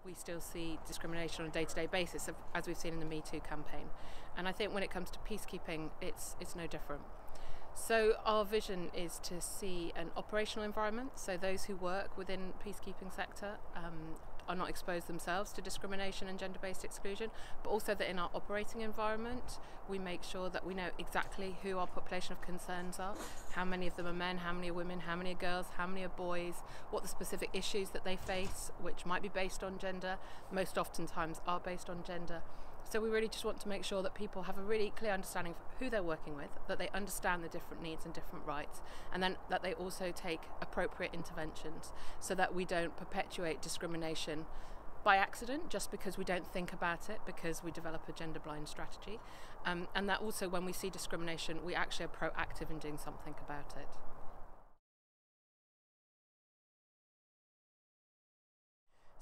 We still see discrimination on a day-to-day basis, as we've seen in the Me Too campaign. And I think when it comes to peacekeeping, it's no different. So our vision is to see an operational environment, so those who work within peacekeeping sector are not exposed themselves to discrimination and gender-based exclusion, but also that in our operating environment we make sure that we know exactly who our population of concerns are, how many of them are men, how many are women, how many are girls, how many are boys, what the specific issues that they face, which might be based on gender, most oftentimes are based on gender. So we really just want to make sure that people have a really clear understanding of who they're working with, that they understand the different needs and different rights, and then that they also take appropriate interventions so that we don't perpetuate discrimination by accident just because we don't think about it, because we develop a gender blind strategy, and that also when we see discrimination we actually are proactive in doing something about it.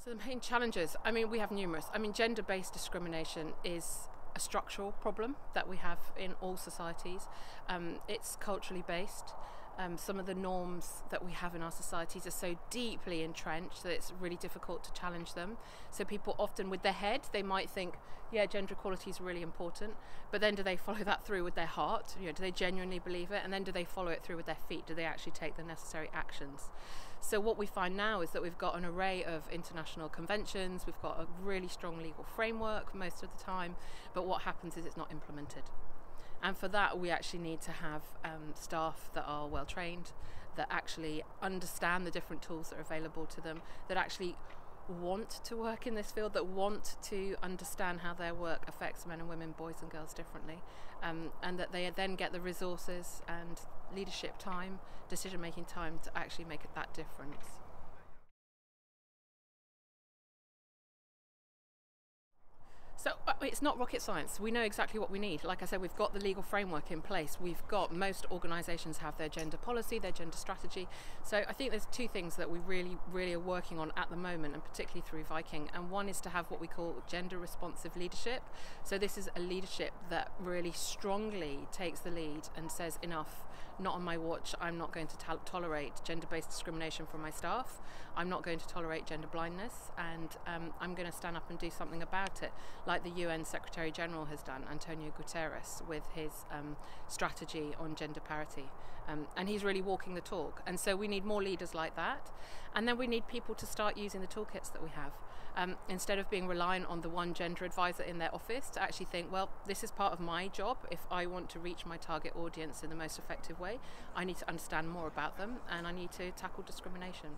So the main challenges, we have numerous. Gender-based discrimination is a structural problem that we have in all societies. It's culturally based. Some of the norms that we have in our societies are so deeply entrenched that it's really difficult to challenge them. So people often with their head, they might think, yeah, gender equality is really important, but then do they follow that through with their heart? Do they genuinely believe it? And then do they follow it through with their feet? Do they actually take the necessary actions? So what we find now is that we've got an array of international conventions, we've got a really strong legal framework most of the time, but what happens is it's not implemented. And for that we actually need to have staff that are well trained, that actually understand the different tools that are available to them, that actually want to work in this field, that want to understand how their work affects men and women, boys and girls differently, and that they then get the resources and leadership time, decision making time to actually make that difference. So it's not rocket science. We know exactly what we need. Like I said, we've got the legal framework in place. We've got, most organisations have their gender policy, their gender strategy. So I think there's two things that we really are working on at the moment, and particularly through Viking. And one is to have what we call gender responsive leadership. So this is a leadership that really strongly takes the lead and says, enough, not on my watch. I'm not going to tolerate gender-based discrimination from my staff. I'm not going to tolerate gender blindness, and I'm going to stand up and do something about it, like the UN Secretary General has done, Antonio Guterres, with his strategy on gender parity. And he's really walking the talk. And so we need more leaders like that. And then we need people to start using the toolkits that we have. Instead of being reliant on the one gender advisor in their office, to actually think, well, this is part of my job. If I want to reach my target audience in the most effective way, I need to understand more about them and I need to tackle discrimination.